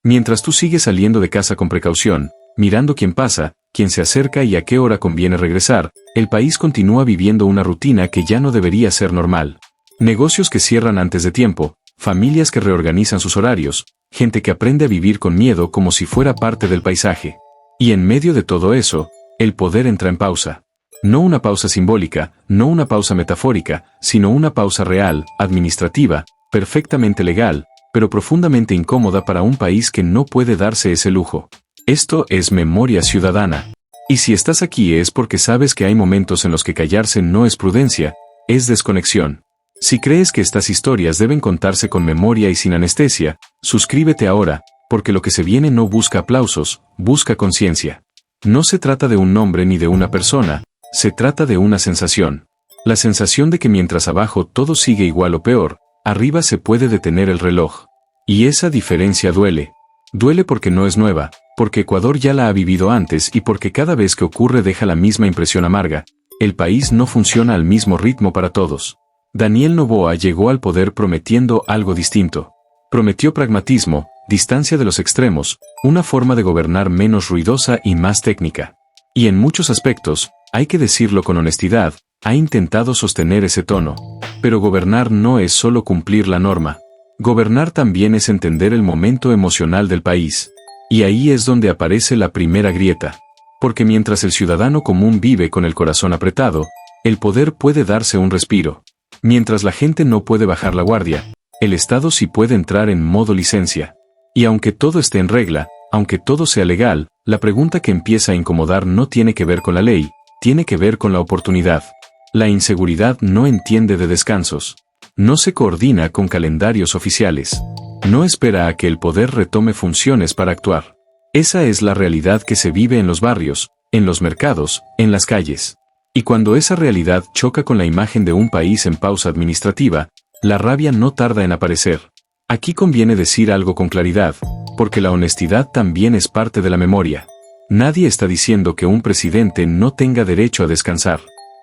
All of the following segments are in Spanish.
Mientras tú sigues saliendo de casa con precaución, mirando quién pasa, quién se acerca y a qué hora conviene regresar, el país continúa viviendo una rutina que ya no debería ser normal. Negocios que cierran antes de tiempo, familias que reorganizan sus horarios, gente que aprende a vivir con miedo como si fuera parte del paisaje. Y en medio de todo eso, el poder entra en pausa. No una pausa simbólica, no una pausa metafórica, sino una pausa real, administrativa, perfectamente legal, pero profundamente incómoda para un país que no puede darse ese lujo. Esto es memoria ciudadana. Y si estás aquí es porque sabes que hay momentos en los que callarse no es prudencia, es desconexión. Si crees que estas historias deben contarse con memoria y sin anestesia, suscríbete ahora, porque lo que se viene no busca aplausos, busca conciencia. No se trata de un nombre ni de una persona, se trata de una sensación. La sensación de que mientras abajo todo sigue igual o peor, arriba se puede detener el reloj. Y esa diferencia duele. Duele porque no es nueva, porque Ecuador ya la ha vivido antes y porque cada vez que ocurre deja la misma impresión amarga. El país no funciona al mismo ritmo para todos. Daniel Noboa llegó al poder prometiendo algo distinto. Prometió pragmatismo, distancia de los extremos, una forma de gobernar menos ruidosa y más técnica. Y en muchos aspectos, hay que decirlo con honestidad, ha intentado sostener ese tono. Pero gobernar no es solo cumplir la norma. Gobernar también es entender el momento emocional del país. Y ahí es donde aparece la primera grieta. Porque mientras el ciudadano común vive con el corazón apretado, el poder puede darse un respiro. Mientras la gente no puede bajar la guardia, el Estado sí puede entrar en modo licencia. Y aunque todo esté en regla, aunque todo sea legal, la pregunta que empieza a incomodar no tiene que ver con la ley, tiene que ver con la oportunidad. La inseguridad no entiende de descansos. No se coordina con calendarios oficiales. No espera a que el poder retome funciones para actuar. Esa es la realidad que se vive en los barrios, en los mercados, en las calles. Y cuando esa realidad choca con la imagen de un país en pausa administrativa, la rabia no tarda en aparecer. Aquí conviene decir algo con claridad, porque la honestidad también es parte de la memoria. Nadie está diciendo que un presidente no tenga derecho a descansar.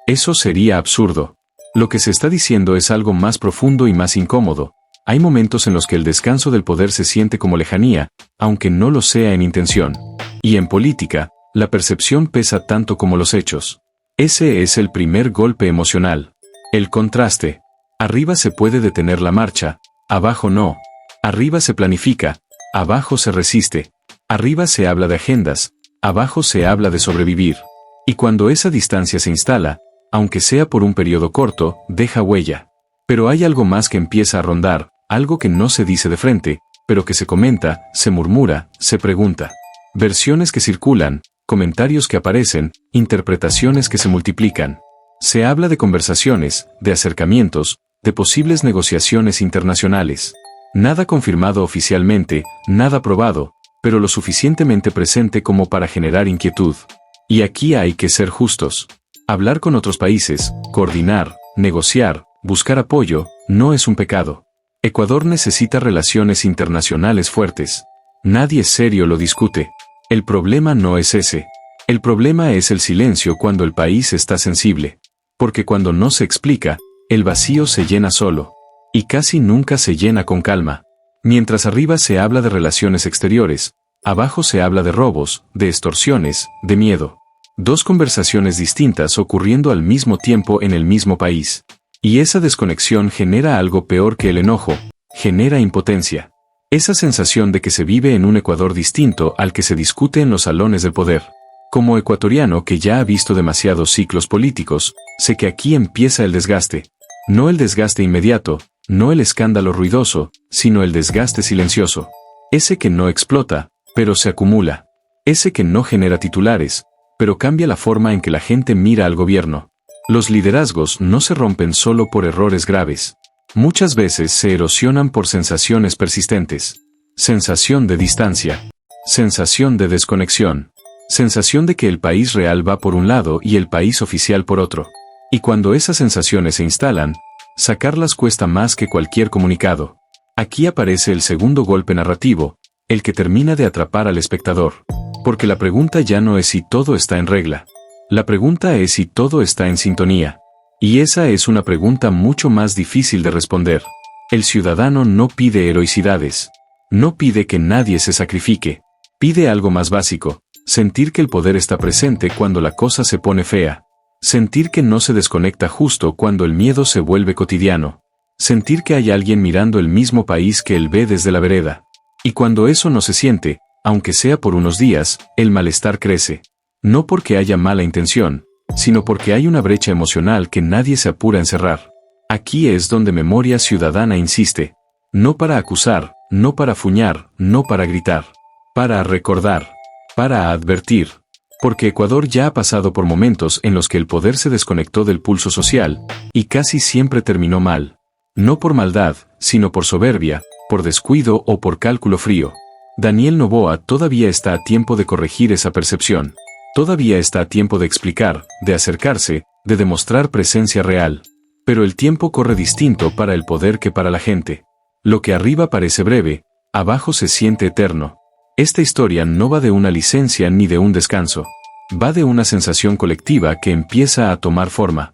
Eso sería absurdo. Lo que se está diciendo es algo más profundo y más incómodo. Hay momentos en los que el descanso del poder se siente como lejanía, aunque no lo sea en intención. Y en política, la percepción pesa tanto como los hechos. Ese es el primer golpe emocional. El contraste. Arriba se puede detener la marcha, abajo no. Arriba se planifica, abajo se resiste. Arriba se habla de agendas, abajo se habla de sobrevivir. Y cuando esa distancia se instala, aunque sea por un periodo corto, deja huella. Pero hay algo más que empieza a rondar, algo que no se dice de frente, pero que se comenta, se murmura, se pregunta. Versiones que circulan, comentarios que aparecen, interpretaciones que se multiplican. Se habla de conversaciones, de acercamientos, de posibles negociaciones internacionales. Nada confirmado oficialmente, nada probado, pero lo suficientemente presente como para generar inquietud. Y aquí hay que ser justos. Hablar con otros países, coordinar, negociar, buscar apoyo, no es un pecado. Ecuador necesita relaciones internacionales fuertes. Nadie serio lo discute. El problema no es ese. El problema es el silencio cuando el país está sensible. Porque cuando no se explica, el vacío se llena solo. Y casi nunca se llena con calma. Mientras arriba se habla de relaciones exteriores, abajo se habla de robos, de extorsiones, de miedo. Dos conversaciones distintas ocurriendo al mismo tiempo en el mismo país. Y esa desconexión genera algo peor que el enojo, genera impotencia. Esa sensación de que se vive en un Ecuador distinto al que se discute en los salones del poder. Como ecuatoriano que ya ha visto demasiados ciclos políticos, sé que aquí empieza el desgaste. No el desgaste inmediato, no el escándalo ruidoso, sino el desgaste silencioso. Ese que no explota, pero se acumula. Ese que no genera titulares, pero cambia la forma en que la gente mira al gobierno. Los liderazgos no se rompen solo por errores graves. Muchas veces se erosionan por sensaciones persistentes. Sensación de distancia. Sensación de desconexión. Sensación de que el país real va por un lado y el país oficial por otro. Y cuando esas sensaciones se instalan, sacarlas cuesta más que cualquier comunicado. Aquí aparece el segundo golpe narrativo, el que termina de atrapar al espectador. Porque la pregunta ya no es si todo está en regla. La pregunta es si todo está en sintonía. Y esa es una pregunta mucho más difícil de responder. El ciudadano no pide heroicidades. No pide que nadie se sacrifique. Pide algo más básico, sentir que el poder está presente cuando la cosa se pone fea. Sentir que no se desconecta justo cuando el miedo se vuelve cotidiano. Sentir que hay alguien mirando el mismo país que él ve desde la vereda. Y cuando eso no se siente, aunque sea por unos días, el malestar crece. No porque haya mala intención, sino porque hay una brecha emocional que nadie se apura a encerrar. Aquí es donde Memoria Ciudadana insiste. No para acusar, no para fuñar, no para gritar. Para recordar. Para advertir. Porque Ecuador ya ha pasado por momentos en los que el poder se desconectó del pulso social, y casi siempre terminó mal. No por maldad, sino por soberbia, por descuido o por cálculo frío. Daniel Noboa todavía está a tiempo de corregir esa percepción. Todavía está a tiempo de explicar, de acercarse, de demostrar presencia real. Pero el tiempo corre distinto para el poder que para la gente. Lo que arriba parece breve, abajo se siente eterno. Esta historia no va de una licencia ni de un descanso. Va de una sensación colectiva que empieza a tomar forma.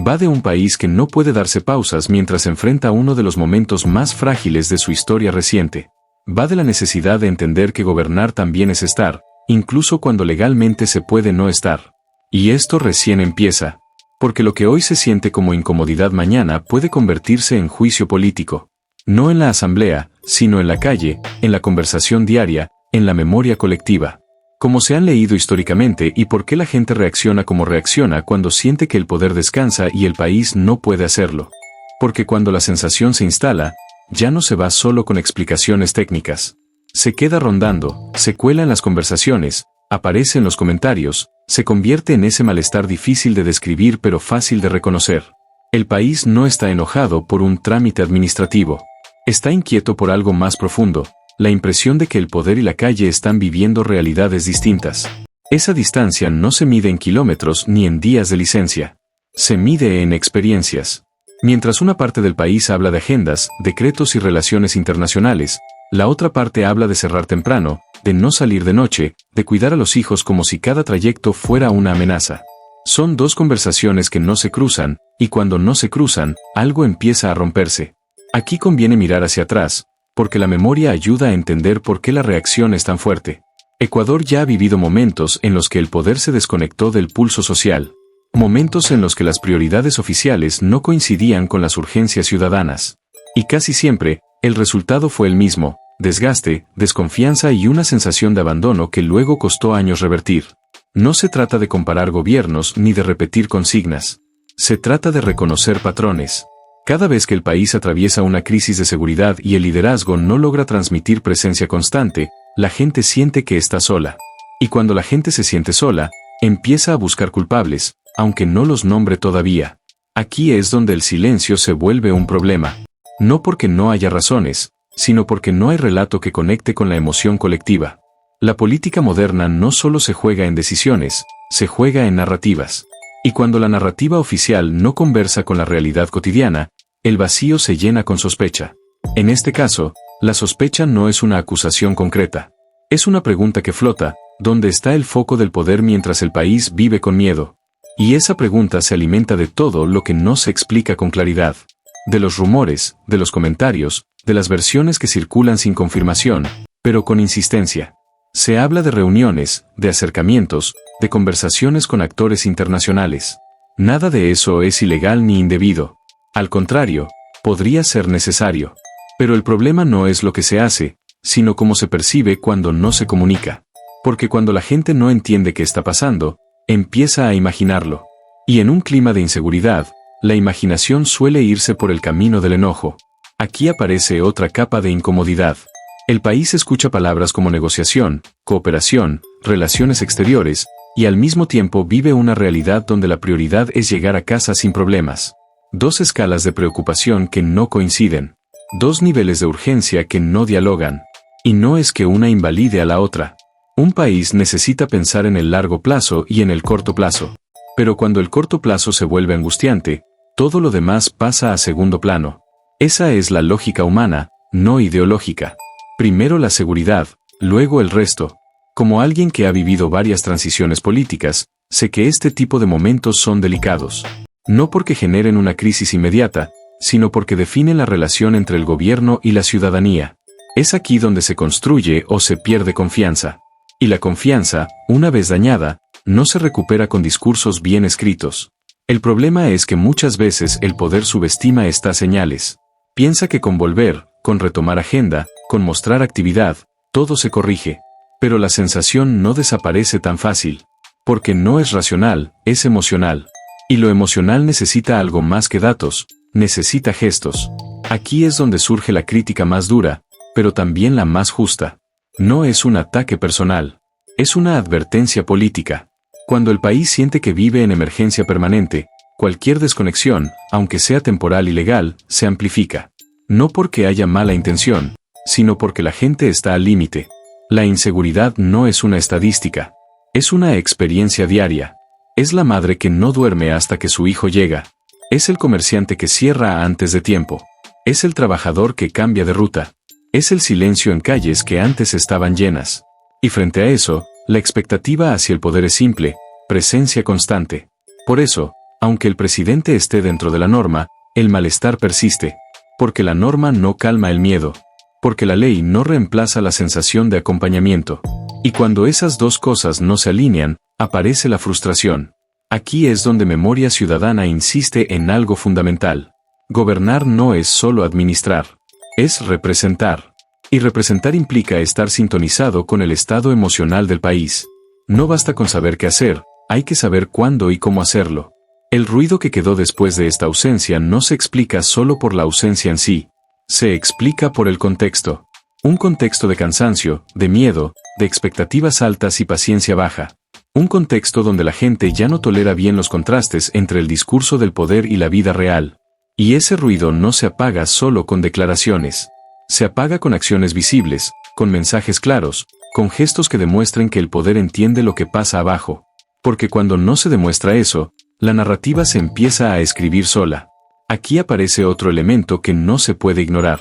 Va de un país que no puede darse pausas mientras enfrenta uno de los momentos más frágiles de su historia reciente. Va de la necesidad de entender que gobernar también es estar, incluso cuando legalmente se puede no estar. Y esto recién empieza. Porque lo que hoy se siente como incomodidad mañana puede convertirse en juicio político. No en la asamblea, sino en la calle, en la conversación diaria, en la memoria colectiva. Como se han leído históricamente y por qué la gente reacciona como reacciona cuando siente que el poder descansa y el país no puede hacerlo. Porque cuando la sensación se instala, ya no se va solo con explicaciones técnicas. Se queda rondando, se cuela en las conversaciones, aparece en los comentarios, se convierte en ese malestar difícil de describir pero fácil de reconocer. El país no está enojado por un trámite administrativo. Está inquieto por algo más profundo. La impresión de que el poder y la calle están viviendo realidades distintas. Esa distancia no se mide en kilómetros ni en días de licencia. Se mide en experiencias. Mientras una parte del país habla de agendas, decretos y relaciones internacionales, la otra parte habla de cerrar temprano, de no salir de noche, de cuidar a los hijos como si cada trayecto fuera una amenaza. Son dos conversaciones que no se cruzan, y cuando no se cruzan, algo empieza a romperse. Aquí conviene mirar hacia atrás, porque la memoria ayuda a entender por qué la reacción es tan fuerte. Ecuador ya ha vivido momentos en los que el poder se desconectó del pulso social. Momentos en los que las prioridades oficiales no coincidían con las urgencias ciudadanas. Y casi siempre, el resultado fue el mismo: desgaste, desconfianza y una sensación de abandono que luego costó años revertir. No se trata de comparar gobiernos ni de repetir consignas. Se trata de reconocer patrones. Cada vez que el país atraviesa una crisis de seguridad y el liderazgo no logra transmitir presencia constante, la gente siente que está sola. Y cuando la gente se siente sola, empieza a buscar culpables, aunque no los nombre todavía. Aquí es donde el silencio se vuelve un problema. No porque no haya razones, sino porque no hay relato que conecte con la emoción colectiva. La política moderna no solo se juega en decisiones, se juega en narrativas. Y cuando la narrativa oficial no conversa con la realidad cotidiana, el vacío se llena con sospecha. En este caso, la sospecha no es una acusación concreta. Es una pregunta que flota: ¿dónde está el foco del poder mientras el país vive con miedo? Y esa pregunta se alimenta de todo lo que no se explica con claridad. De los rumores, de los comentarios, de las versiones que circulan sin confirmación, pero con insistencia. Se habla de reuniones, de acercamientos, de conversaciones con actores internacionales. Nada de eso es ilegal ni indebido. Al contrario, podría ser necesario. Pero el problema no es lo que se hace, sino cómo se percibe cuando no se comunica. Porque cuando la gente no entiende qué está pasando, empieza a imaginarlo. Y en un clima de inseguridad, la imaginación suele irse por el camino del enojo. Aquí aparece otra capa de incomodidad. El país escucha palabras como negociación, cooperación, relaciones exteriores, y al mismo tiempo vive una realidad donde la prioridad es llegar a casa sin problemas. Dos escalas de preocupación que no coinciden. Dos niveles de urgencia que no dialogan. Y no es que una invalide a la otra. Un país necesita pensar en el largo plazo y en el corto plazo. Pero cuando el corto plazo se vuelve angustiante, todo lo demás pasa a segundo plano. Esa es la lógica humana, no ideológica. Primero la seguridad, luego el resto. Como alguien que ha vivido varias transiciones políticas, sé que este tipo de momentos son delicados. No porque generen una crisis inmediata, sino porque definen la relación entre el gobierno y la ciudadanía. Es aquí donde se construye o se pierde confianza. Y la confianza, una vez dañada, no se recupera con discursos bien escritos. El problema es que muchas veces el poder subestima estas señales. Piensa que con volver, con retomar agenda, con mostrar actividad, todo se corrige. Pero la sensación no desaparece tan fácil. Porque no es racional, es emocional. Y lo emocional necesita algo más que datos, necesita gestos. Aquí es donde surge la crítica más dura, pero también la más justa. No es un ataque personal. Es una advertencia política. Cuando el país siente que vive en emergencia permanente, cualquier desconexión, aunque sea temporal y legal, se amplifica. No porque haya mala intención, sino porque la gente está al límite. La inseguridad no es una estadística. Es una experiencia diaria. Es la madre que no duerme hasta que su hijo llega. Es el comerciante que cierra antes de tiempo. Es el trabajador que cambia de ruta. Es el silencio en calles que antes estaban llenas. Y frente a eso, la expectativa hacia el poder es simple, presencia constante. Por eso, aunque el presidente esté dentro de la norma, el malestar persiste. Porque la norma no calma el miedo. Porque la ley no reemplaza la sensación de acompañamiento. Y cuando esas dos cosas no se alinean, aparece la frustración. Aquí es donde Memoria Ciudadana insiste en algo fundamental. Gobernar no es solo administrar. Es representar. Y representar implica estar sintonizado con el estado emocional del país. No basta con saber qué hacer, hay que saber cuándo y cómo hacerlo. El ruido que quedó después de esta ausencia no se explica solo por la ausencia en sí. Se explica por el contexto. Un contexto de cansancio, de miedo, de expectativas altas y paciencia baja. Un contexto donde la gente ya no tolera bien los contrastes entre el discurso del poder y la vida real. Y ese ruido no se apaga solo con declaraciones. Se apaga con acciones visibles, con mensajes claros, con gestos que demuestren que el poder entiende lo que pasa abajo. Porque cuando no se demuestra eso, la narrativa se empieza a escribir sola. Aquí aparece otro elemento que no se puede ignorar.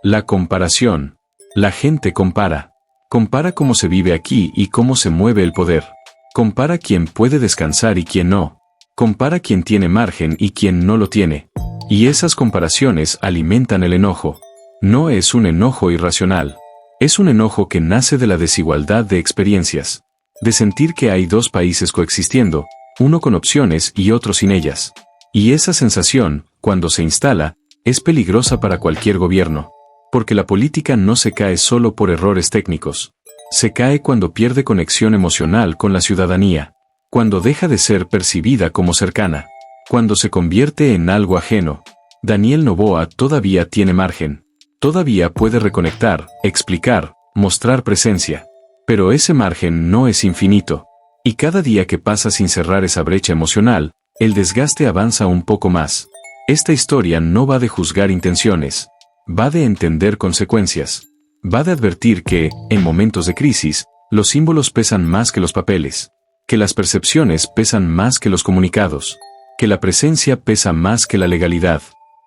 La comparación. La gente compara. Compara cómo se vive aquí y cómo se mueve el poder. Compara quién puede descansar y quién no. Compara quién tiene margen y quién no lo tiene. Y esas comparaciones alimentan el enojo. No es un enojo irracional. Es un enojo que nace de la desigualdad de experiencias. De sentir que hay dos países coexistiendo, uno con opciones y otro sin ellas. Y esa sensación, cuando se instala, es peligrosa para cualquier gobierno. Porque la política no se cae solo por errores técnicos. Se cae cuando pierde conexión emocional con la ciudadanía. Cuando deja de ser percibida como cercana. Cuando se convierte en algo ajeno. Daniel Noboa todavía tiene margen. Todavía puede reconectar, explicar, mostrar presencia. Pero ese margen no es infinito. Y cada día que pasa sin cerrar esa brecha emocional, el desgaste avanza un poco más. Esta historia no va de juzgar intenciones. Va de entender consecuencias. Va de advertir que, en momentos de crisis, los símbolos pesan más que los papeles. Que las percepciones pesan más que los comunicados. Que la presencia pesa más que la legalidad.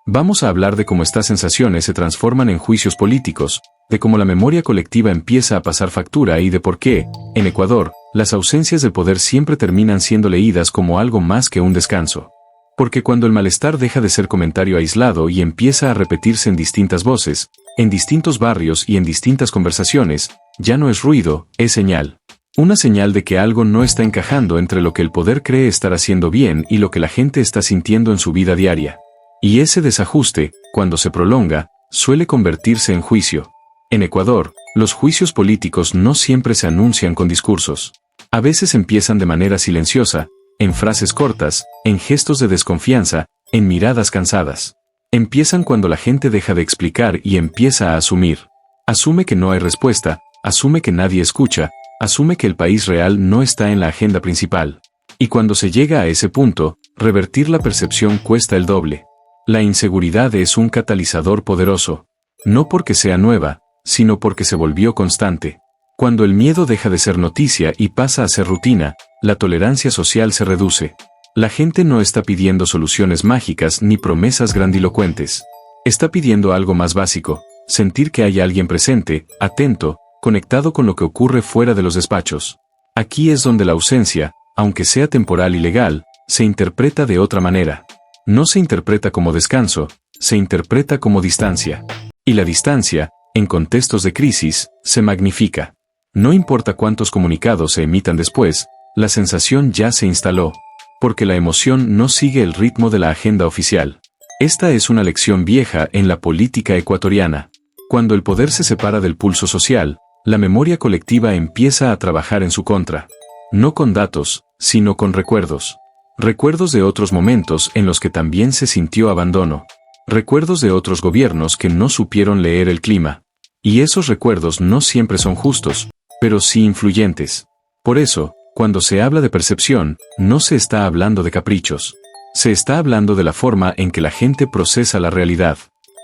Vamos a hablar de cómo estas sensaciones se transforman en juicios políticos, de cómo la memoria colectiva empieza a pasar factura y de por qué, en Ecuador, las ausencias del poder siempre terminan siendo leídas como algo más que un descanso. Porque cuando el malestar deja de ser comentario aislado y empieza a repetirse en distintas voces, en distintos barrios y en distintas conversaciones, ya no es ruido, es señal. Una señal de que algo no está encajando entre lo que el poder cree estar haciendo bien y lo que la gente está sintiendo en su vida diaria. Y ese desajuste, cuando se prolonga, suele convertirse en juicio. En Ecuador, los juicios políticos no siempre se anuncian con discursos. A veces empiezan de manera silenciosa, en frases cortas, en gestos de desconfianza, en miradas cansadas. Empiezan cuando la gente deja de explicar y empieza a asumir. Asume que no hay respuesta, asume que nadie escucha, asume que el país real no está en la agenda principal. Y cuando se llega a ese punto, revertir la percepción cuesta el doble. La inseguridad es un catalizador poderoso. No porque sea nueva, sino porque se volvió constante. Cuando el miedo deja de ser noticia y pasa a ser rutina, la tolerancia social se reduce. La gente no está pidiendo soluciones mágicas ni promesas grandilocuentes. Está pidiendo algo más básico, sentir que hay alguien presente, atento, conectado con lo que ocurre fuera de los despachos. Aquí es donde la ausencia, aunque sea temporal y legal, se interpreta de otra manera. No se interpreta como descanso, se interpreta como distancia. Y la distancia, En contextos de crisis, se magnifica. No importa cuántos comunicados se emitan después, la sensación ya se instaló, porque la emoción no sigue el ritmo de la agenda oficial. Esta es una lección vieja en la política ecuatoriana. Cuando el poder se separa del pulso social, la memoria colectiva empieza a trabajar en su contra. No con datos, sino con recuerdos. Recuerdos de otros momentos en los que también se sintió abandono. Recuerdos de otros gobiernos que no supieron leer el clima. Y esos recuerdos no siempre son justos, pero sí influyentes. Por eso, cuando se habla de percepción, no se está hablando de caprichos. Se está hablando de la forma en que la gente procesa la realidad.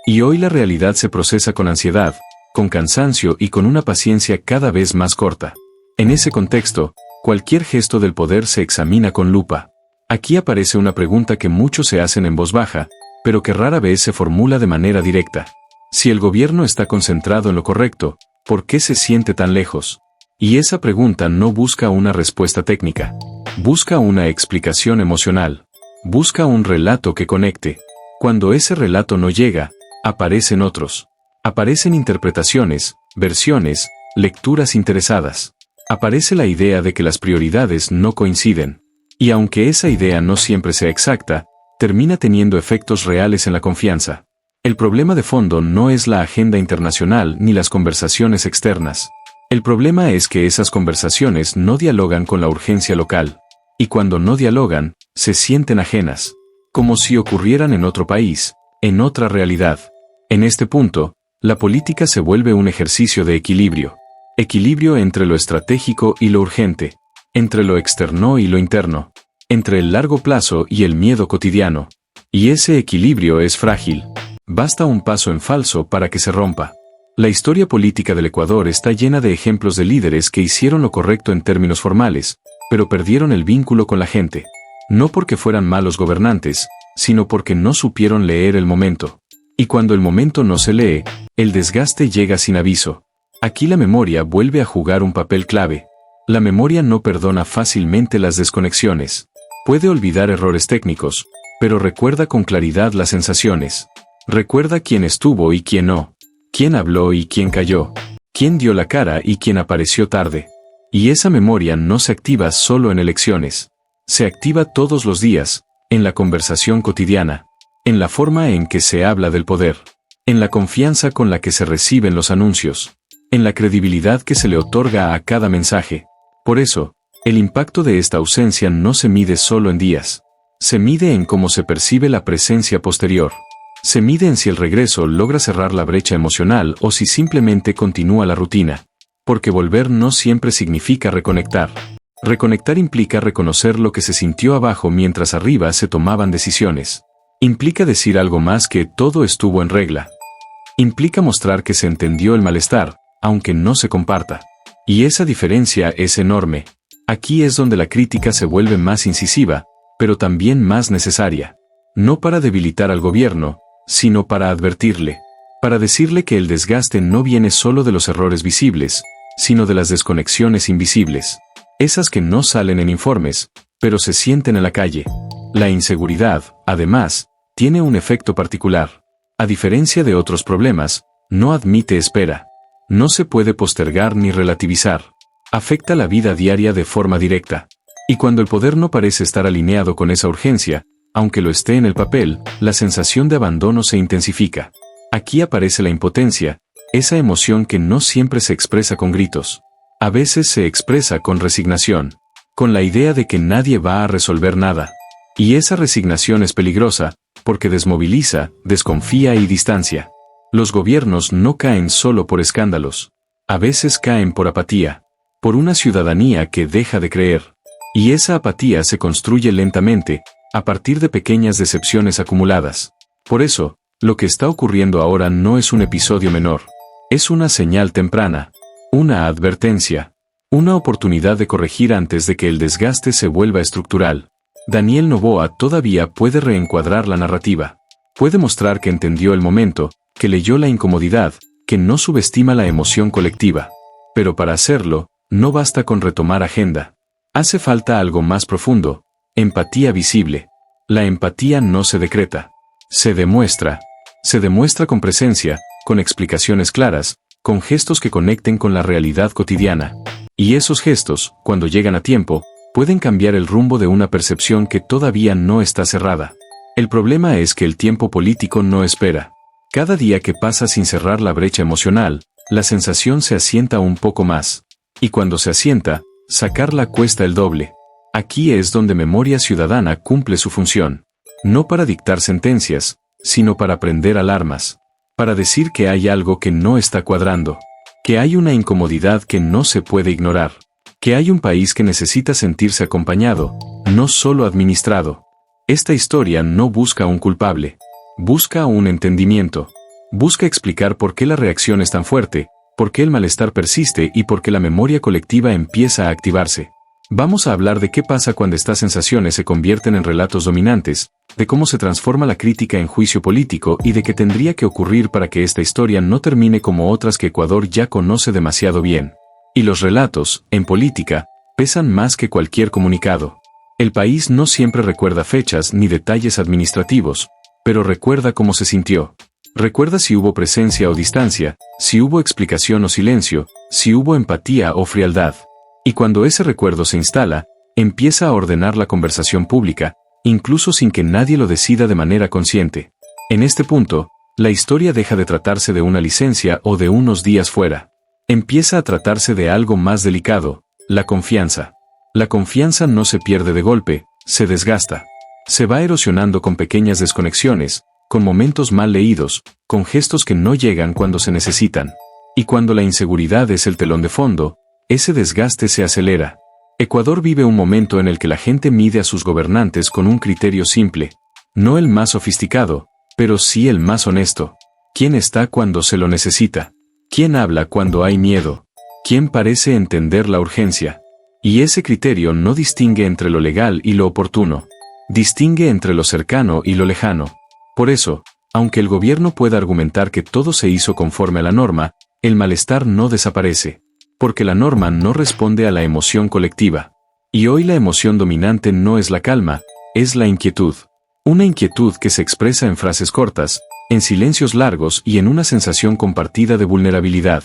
Y hoy la realidad se procesa con ansiedad, con cansancio y con una paciencia cada vez más corta. En ese contexto, cualquier gesto del poder se examina con lupa. Aquí aparece una pregunta que muchos se hacen en voz baja, pero que rara vez se formula de manera directa. Si el gobierno está concentrado en lo correcto, ¿por qué se siente tan lejos? Y esa pregunta no busca una respuesta técnica. Busca una explicación emocional. Busca un relato que conecte. Cuando ese relato no llega, aparecen otros. Aparecen interpretaciones, versiones, lecturas interesadas. Aparece la idea de que las prioridades no coinciden. Y aunque esa idea no siempre sea exacta, termina teniendo efectos reales en la confianza. El problema de fondo no es la agenda internacional ni las conversaciones externas. El problema es que esas conversaciones no dialogan con la urgencia local. Y cuando no dialogan, se sienten ajenas. Como si ocurrieran en otro país, en otra realidad. En este punto, la política se vuelve un ejercicio de equilibrio. Equilibrio entre lo estratégico y lo urgente. Entre lo externo y lo interno. Entre el largo plazo y el miedo cotidiano. Y ese equilibrio es frágil. Basta un paso en falso para que se rompa. La historia política del Ecuador está llena de ejemplos de líderes que hicieron lo correcto en términos formales, pero perdieron el vínculo con la gente. No porque fueran malos gobernantes, sino porque no supieron leer el momento. Y cuando el momento no se lee, el desgaste llega sin aviso. Aquí la memoria vuelve a jugar un papel clave. La memoria no perdona fácilmente las desconexiones. Puede olvidar errores técnicos, pero recuerda con claridad las sensaciones. Recuerda quién estuvo y quién no. Quién habló y quién calló. Quién dio la cara y quién apareció tarde. Y esa memoria no se activa solo en elecciones. Se activa todos los días, en la conversación cotidiana. En la forma en que se habla del poder. En la confianza con la que se reciben los anuncios. En la credibilidad que se le otorga a cada mensaje. Por eso, el impacto de esta ausencia no se mide solo en días. Se mide en cómo se percibe la presencia posterior. Se mide en si el regreso logra cerrar la brecha emocional o si simplemente continúa la rutina. Porque volver no siempre significa reconectar. Reconectar implica reconocer lo que se sintió abajo mientras arriba se tomaban decisiones. Implica decir algo más que todo estuvo en regla. Implica mostrar que se entendió el malestar, aunque no se comparta. Y esa diferencia es enorme. Aquí es donde la crítica se vuelve más incisiva, pero también más necesaria. No para debilitar al gobierno, sino para advertirle. Para decirle que el desgaste no viene solo de los errores visibles, sino de las desconexiones invisibles. Esas que no salen en informes, pero se sienten en la calle. La inseguridad, además, tiene un efecto particular. A diferencia de otros problemas, no admite espera. No se puede postergar ni relativizar. Afecta la vida diaria de forma directa. Y cuando el poder no parece estar alineado con esa urgencia, aunque lo esté en el papel, la sensación de abandono se intensifica. Aquí aparece la impotencia, esa emoción que no siempre se expresa con gritos. A veces se expresa con resignación, con la idea de que nadie va a resolver nada. Y esa resignación es peligrosa, porque desmoviliza, desconfía y distancia. Los gobiernos no caen solo por escándalos. A veces caen por apatía, por una ciudadanía que deja de creer. Y esa apatía se construye lentamente, a partir de pequeñas decepciones acumuladas. Por eso, lo que está ocurriendo ahora no es un episodio menor. Es una señal temprana, una advertencia, una oportunidad de corregir antes de que el desgaste se vuelva estructural. Daniel Noboa todavía puede reencuadrar la narrativa. Puede mostrar que entendió el momento, que leyó la incomodidad, que no subestima la emoción colectiva. Pero para hacerlo, no basta con retomar agenda. Hace falta algo más profundo, empatía visible. La empatía no se decreta. Se demuestra. Se demuestra con presencia, con explicaciones claras, con gestos que conecten con la realidad cotidiana. Y esos gestos, cuando llegan a tiempo, pueden cambiar el rumbo de una percepción que todavía no está cerrada. El problema es que el tiempo político no espera. Cada día que pasa sin cerrar la brecha emocional, la sensación se asienta un poco más. Y cuando se asienta, sacarla cuesta el doble. Aquí es donde Memoria Ciudadana cumple su función. No para dictar sentencias, sino para prender alarmas. Para decir que hay algo que no está cuadrando. Que hay una incomodidad que no se puede ignorar. Que hay un país que necesita sentirse acompañado, no solo administrado. Esta historia no busca un culpable. Busca un entendimiento. Busca explicar por qué la reacción es tan fuerte, por qué el malestar persiste y por qué la memoria colectiva empieza a activarse. Vamos a hablar de qué pasa cuando estas sensaciones se convierten en relatos dominantes, de cómo se transforma la crítica en juicio político y de qué tendría que ocurrir para que esta historia no termine como otras que Ecuador ya conoce demasiado bien. Y los relatos, en política, pesan más que cualquier comunicado. El país no siempre recuerda fechas ni detalles administrativos, pero recuerda cómo se sintió. Recuerda si hubo presencia o distancia, si hubo explicación o silencio, si hubo empatía o frialdad. Y cuando ese recuerdo se instala, empieza a ordenar la conversación pública, incluso sin que nadie lo decida de manera consciente. En este punto, la historia deja de tratarse de una licencia o de unos días fuera. Empieza a tratarse de algo más delicado, la confianza. La confianza no se pierde de golpe, se desgasta. Se va erosionando con pequeñas desconexiones, con momentos mal leídos, con gestos que no llegan cuando se necesitan. Y cuando la inseguridad es el telón de fondo, ese desgaste se acelera. Ecuador vive un momento en el que la gente mide a sus gobernantes con un criterio simple. No el más sofisticado, pero sí el más honesto. ¿Quién está cuando se lo necesita? ¿Quién habla cuando hay miedo? ¿Quién parece entender la urgencia? Y ese criterio no distingue entre lo legal y lo oportuno. Distingue entre lo cercano y lo lejano. Por eso, aunque el gobierno pueda argumentar que todo se hizo conforme a la norma, el malestar no desaparece. Porque la norma no responde a la emoción colectiva. Y hoy la emoción dominante no es la calma, es la inquietud. Una inquietud que se expresa en frases cortas, en silencios largos y en una sensación compartida de vulnerabilidad.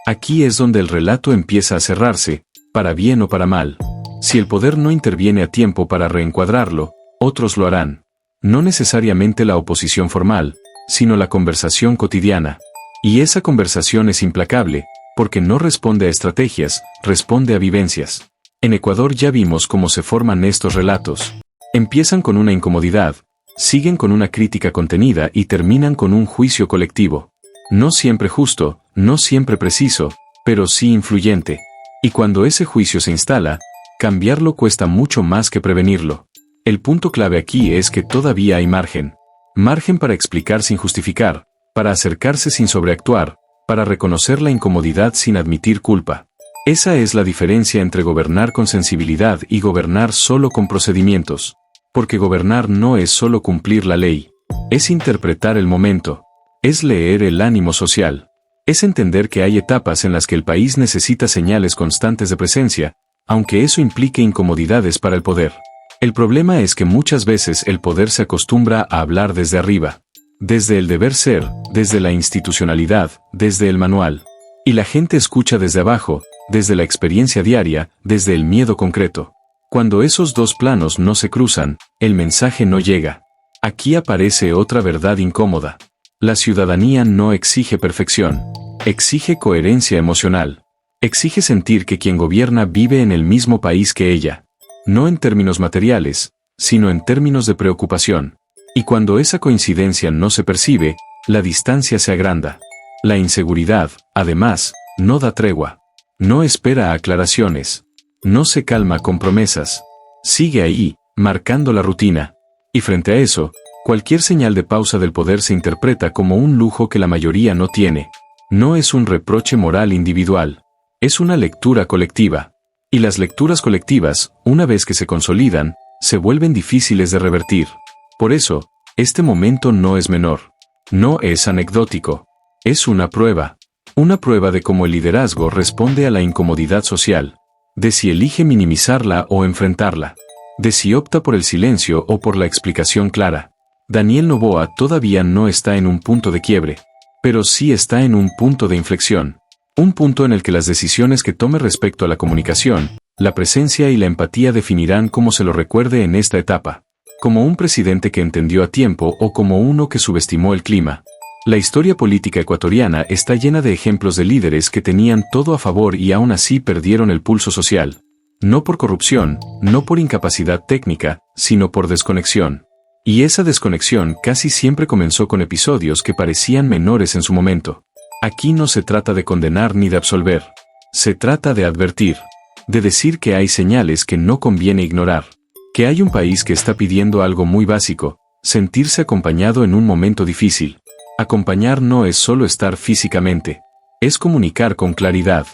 Aquí es donde el relato empieza a cerrarse, para bien o para mal. Si el poder no interviene a tiempo para reencuadrarlo, otros lo harán. No necesariamente la oposición formal, sino la conversación cotidiana. Y esa conversación es implacable, porque no responde a estrategias, responde a vivencias. En Ecuador ya vimos cómo se forman estos relatos. Empiezan con una incomodidad, siguen con una crítica contenida y terminan con un juicio colectivo. No siempre justo, no siempre preciso, pero sí influyente. Y cuando ese juicio se instala, cambiarlo cuesta mucho más que prevenirlo. El punto clave aquí es que todavía hay margen. Margen para explicar sin justificar, para acercarse sin sobreactuar, para reconocer la incomodidad sin admitir culpa. Esa es la diferencia entre gobernar con sensibilidad y gobernar solo con procedimientos. Porque gobernar no es solo cumplir la ley. Es interpretar el momento. Es leer el ánimo social. Es entender que hay etapas en las que el país necesita señales constantes de presencia, aunque eso implique incomodidades para el poder. El problema es que muchas veces el poder se acostumbra a hablar desde arriba. Desde el deber ser, desde la institucionalidad, desde el manual. Y la gente escucha desde abajo, desde la experiencia diaria, desde el miedo concreto. Cuando esos dos planos no se cruzan, el mensaje no llega. Aquí aparece otra verdad incómoda. La ciudadanía no exige perfección. Exige coherencia emocional. Exige sentir que quien gobierna vive en el mismo país que ella. No en términos materiales, sino en términos de preocupación. Y cuando esa coincidencia no se percibe, la distancia se agranda. La inseguridad, además, no da tregua. No espera aclaraciones. No se calma con promesas. Sigue ahí, marcando la rutina. Y frente a eso, cualquier señal de pausa del poder se interpreta como un lujo que la mayoría no tiene. No es un reproche moral individual. Es una lectura colectiva. Y las lecturas colectivas, una vez que se consolidan, se vuelven difíciles de revertir. Por eso, este momento no es menor. No es anecdótico. Es una prueba. Una prueba de cómo el liderazgo responde a la incomodidad social. De si elige minimizarla o enfrentarla. De si opta por el silencio o por la explicación clara. Daniel Noboa todavía no está en un punto de quiebre. Pero sí está en un punto de inflexión. Un punto en el que las decisiones que tome respecto a la comunicación, la presencia y la empatía definirán cómo se lo recuerde en esta etapa. Como un presidente que entendió a tiempo o como uno que subestimó el clima. La historia política ecuatoriana está llena de ejemplos de líderes que tenían todo a favor y aún así perdieron el pulso social. No por corrupción, no por incapacidad técnica, sino por desconexión. Y esa desconexión casi siempre comenzó con episodios que parecían menores en su momento. Aquí no se trata de condenar ni de absolver. Se trata de advertir. De decir que hay señales que no conviene ignorar. Que hay un país que está pidiendo algo muy básico, sentirse acompañado en un momento difícil. Acompañar no es solo estar físicamente. Es comunicar con claridad.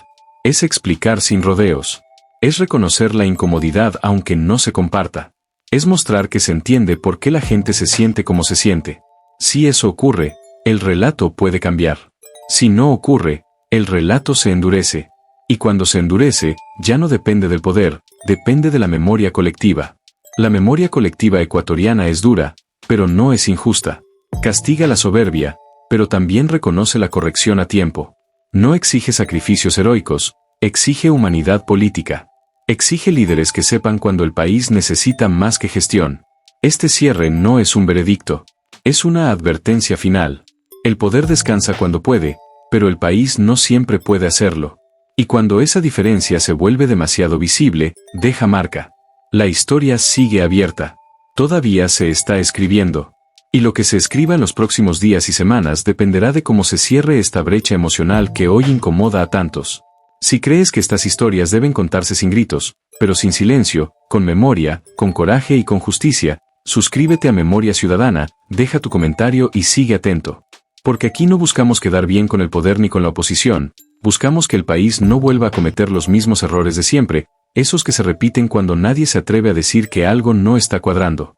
Es explicar sin rodeos. Es reconocer la incomodidad aunque no se comparta. Es mostrar que se entiende por qué la gente se siente como se siente. Si eso ocurre, el relato puede cambiar. Si no ocurre, el relato se endurece. Y cuando se endurece, ya no depende del poder, depende de la memoria colectiva. La memoria colectiva ecuatoriana es dura, pero no es injusta. Castiga la soberbia, pero también reconoce la corrección a tiempo. No exige sacrificios heroicos, exige humanidad política. Exige líderes que sepan cuando el país necesita más que gestión. Este cierre no es un veredicto, es una advertencia final. El poder descansa cuando puede, pero el país no siempre puede hacerlo. Y cuando esa diferencia se vuelve demasiado visible, deja marca. La historia sigue abierta. Todavía se está escribiendo. Y lo que se escriba en los próximos días y semanas dependerá de cómo se cierre esta brecha emocional que hoy incomoda a tantos. Si crees que estas historias deben contarse sin gritos, pero sin silencio, con memoria, con coraje y con justicia, suscríbete a Memoria Ciudadana, deja tu comentario y sigue atento. Porque aquí no buscamos quedar bien con el poder ni con la oposición, buscamos que el país no vuelva a cometer los mismos errores de siempre, esos que se repiten cuando nadie se atreve a decir que algo no está cuadrando.